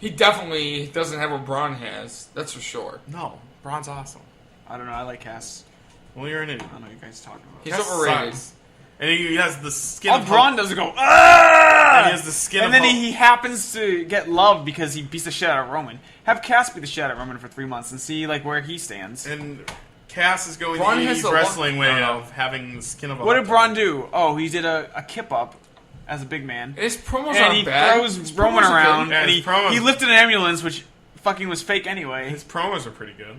He definitely doesn't have what Braun has. That's for sure. No, Braun's awesome. I don't know. I like Cass. Well, you're an idiot. I don't know what you guys are talking about. He's Cass overrated. sucks. And he has the skin All of Braun does is go, ah! And he has the skin and of then Hulk. he happens to get love because he beats the shit out of Roman. Have Cass beat the shit out of Roman for 3 months and see like where he stands. And Cass is going Braun the has 80s the wrestling look- way of having the skin of a What Hulk. did Braun do? Oh, he did a kip up as a big man. His promos And aren't he bad. throws His Roman promos are around, good. Yeah, and his promos- he lifted an ambulance, which fucking was fake anyway. His promos are pretty good.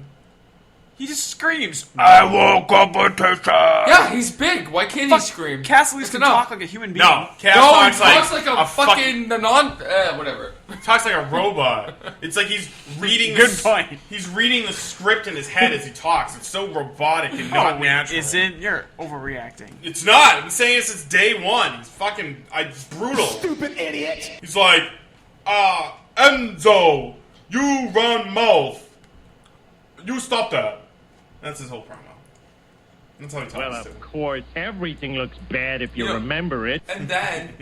He just screams, "I will competition!" Yeah, he's big. Why can't Fuck, he scream? Cass at least That's can enough. talk like a human being. No, Cass No, he talks, talks like a fucking fucking whatever. talks like a robot. It's like he's reading. Good point. He's reading the script in his head as he talks. It's so robotic and not natural. Isn't you're overreacting? It's not. I've been saying it since day one. He's fucking. It's brutal. Stupid idiot. He's like, Enzo, you run mouth. You stop that. That's his whole promo. That's how he talks. Well, of course, everything looks bad if you You know, remember it. And then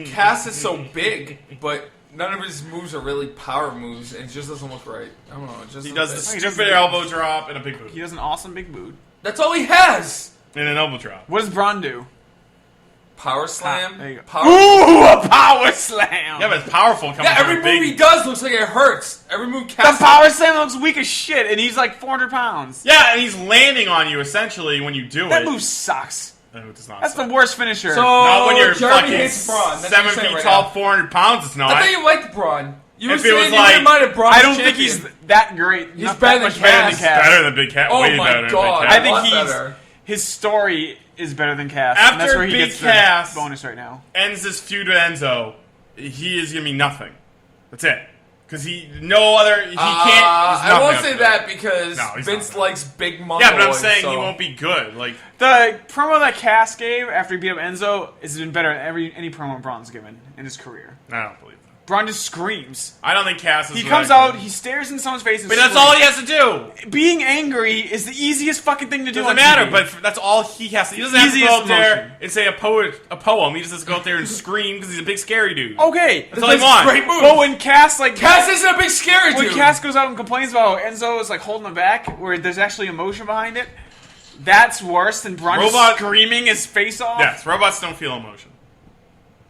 Cass is so big, but none of his moves are really power moves, and it just doesn't look right. I don't know. It just He doesn't does the fit. He does stupid the- elbow drop and a big boot. He does an awesome big boot. That's all he has. And an elbow drop. What does Braun do? Power slam. there you go. Power. Ooh, a power slam! Yeah, but it's powerful coming Yeah, from every a big... move he does looks like it hurts. Every move The Cass. power slam looks weak as shit, and he's like 400 pounds. Yeah, and he's landing on you, essentially, when you do That it. move sucks. No, it does not That's suck. the worst finisher. So Not when you're Jeremy fucking hates Braun. That's what 7 you're saying feet right tall, now. 400 pounds. It's not. I thought you liked Braun. You were If it was saying you like- didn't mind Braun. I don't think he's that great. He's Not better that than much better Cass. than Cass. better than Big Cat. Oh way my better than God. Big I Cat. think lot he's better. his story is better than Cass. and that's After where he Big gets Cass- the bonus right now. ends this feud with Enzo, he is gonna be nothing. That's it. Because no other. He can't. I won't say that because No, he's Vince not. likes big mongoloids. Yeah, but I'm saying so. he won't be good. Like The promo that Cass gave after he beat up Enzo has been better than any promo Braun's given in his career. I don't believe that. Braun just screams. I don't think Cass is. He the comes right out, guy. he stares in someone's face and But that's screams. all he has to do. Being angry is the easiest fucking thing to do. Doesn't on matter, TV. but that's all he has to. He doesn't have to go Easiest out there motion. and say a poem. He just has to go out there and scream because he's a big scary dude. okay, That's all he wants. Great move. but when Cass Cass isn't a big scary when dude. Cass goes out and complains about how Enzo is like holding him back, where there's actually emotion behind it, that's worse than Braun just Robot- screaming his face off. Yes, robots don't feel emotion.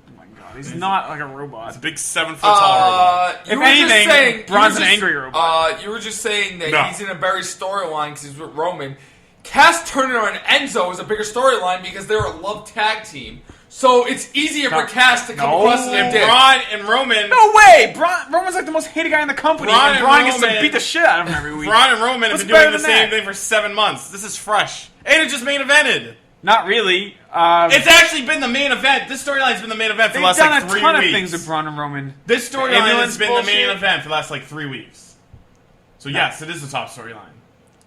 Oh my god, he's not like a robot. It's a big 7-foot-tall robot. If anything, Braun's an angry robot. You were just saying that No. he's in a better storyline because he's with Roman. Cass turning on Enzo is a bigger storyline because they're a love tag team. So it's easier for Cass to come No. across as a dick. Braun and Roman. No way! Roman's like the most hated guy in the company, Braun and and Braun gets to Roman- beat the shit out of him every week. Braun and Roman have What's been doing better the than same that? thing for 7 months. This is fresh. And it just main evented. Not really. It's actually been the main event. This storyline's been the main event for They've the last done like a 3 ton weeks. of things with Braun and Roman. This storyline ambulance has been the main bullshit. event for the last like 3 weeks. So yes, it is the top storyline.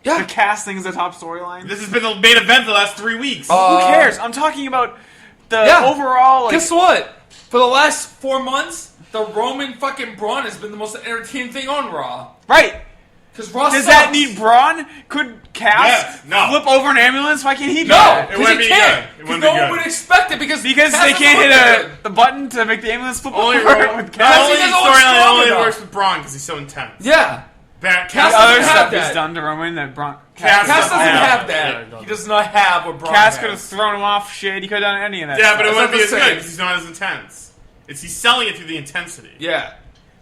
The Cass thing is the top storyline. This has been the main event for the last 3 weeks. Who cares? I'm talking about the Yeah. overall. Like, Guess what? For the last 4 months, the Roman fucking Braun has been the most entertaining thing on Raw. right? Because Raw Does sucks. that need Braun? Could Cass Yes. No. flip over an ambulance? Why can't he do No, that? It because wouldn't he be can't. good. It Because wouldn't no be one good. would expect it because Because Cass they doesn't can't look hit good. the button to make the ambulance flip Only over with the Cass. only he doesn't look storyline strong only enough. works with Braun because he's so intense. Yeah. Cass Cass The other doesn't have stuff that. he's done to Roman that Braun. Cass Cass doesn't have Yeah, that. he doesn't. He does not have what Braun Cass has. could have thrown him off shit. He could have done any of that. Yeah, but it stuff. wouldn't be as the good same. because he's not as intense. He's selling it through the intensity. Yeah.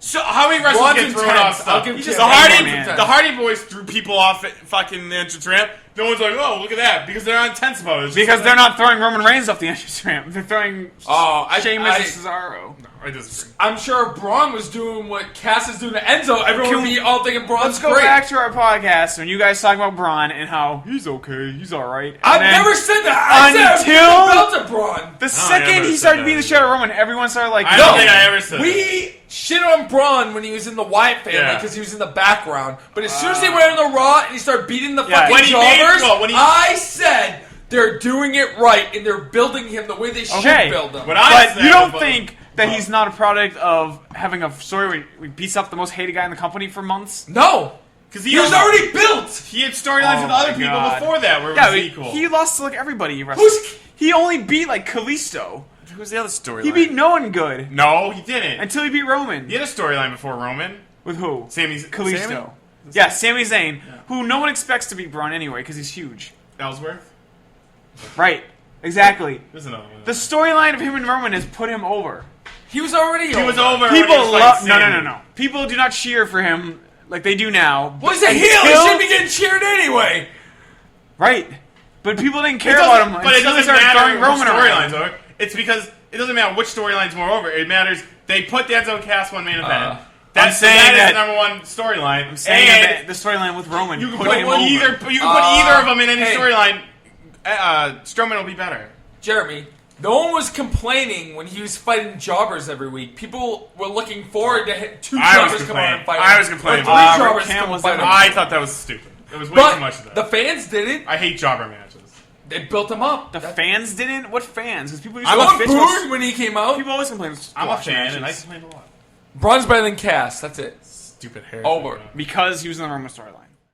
So how many wrestlers Braun's get thrown intense. off I'll stuff? give The Cass Hardy, man. the Hardy Boys threw people off at fucking the entrance ramp. No one's like, oh, look at that, because they're not intense about it. It's just Because like- they're not throwing Roman Reigns off the entrance ramp. They're throwing Sheamus I- and Cesaro. I disagree. I'm sure if Braun was doing what Cass is doing to Enzo, everyone would be all thinking Braun's Let's go great. back to our podcast when you guys talk about Braun and how he's okay, he's all right. And I've then never said that. I said until- I belted Braun. the I second never he said started that. being the Shadow Roman, everyone started like, I No. don't think I ever said that. We shit on Braun when he was in the Wyatt family Yeah. because he was in the background. But as soon as he went on the Raw and he started beating the Yeah. fucking When he made- jobbers, well, when he- I said they're doing it right and they're building him the way they should Okay. build him. What I But said you don't was- think that he's not a product of having a story where he beats up the most hated guy in the company for months? No. Because He was already built. He had storylines Oh with other my people God. before that where it Yeah, was but equal. he lost to like everybody he wrestled. Who's- He only beat like Kalisto. Who's the other storyline? He He beat no one good No, he didn't. until he beat Roman. He had a storyline before Roman. With who? Sammy's Kalisto. Sammy? Yeah, Sami Zayn, who no one expects to beat Braun anyway because he's huge. Ellsworth. Right. Exactly. There's another one. The storyline of him and Roman has put him over. He was already over. He was over. People when he was love. fighting No. Sammy. People do not cheer for him like they do now. Well, he's a heel. He should be getting cheered anyway. Right. But people didn't It care doesn't- about him But it until they doesn't started matter throwing which Roman storylines around. are. It's because it doesn't matter which storyline's more over. It matters they put the Enzo and Cass one main event. I'm saying that is that- the number one storyline. I'm saying And that the storyline with Roman you can put put him over. either. You can put either of them in any hey. storyline. Strowman will be better. Jeremy, no one was complaining when he was fighting jobbers every week. People were looking forward to two I was jobbers come out and complaining. fight. I him. was complaining. Or three Rick jobbers Cam come was fight the- him. I thought that was stupid. It was way too much of But that. the fans did it. I hate jobber matches. They built him up. The fans didn't? What fans? Because people used I'm to a love bitch about- Booed when he came out. People always complain. about I'm a squash fan, and I matches. complained a lot. Braun's better than Cass. That's it. Stupid hair. Over. Because he was in the Roman storyline.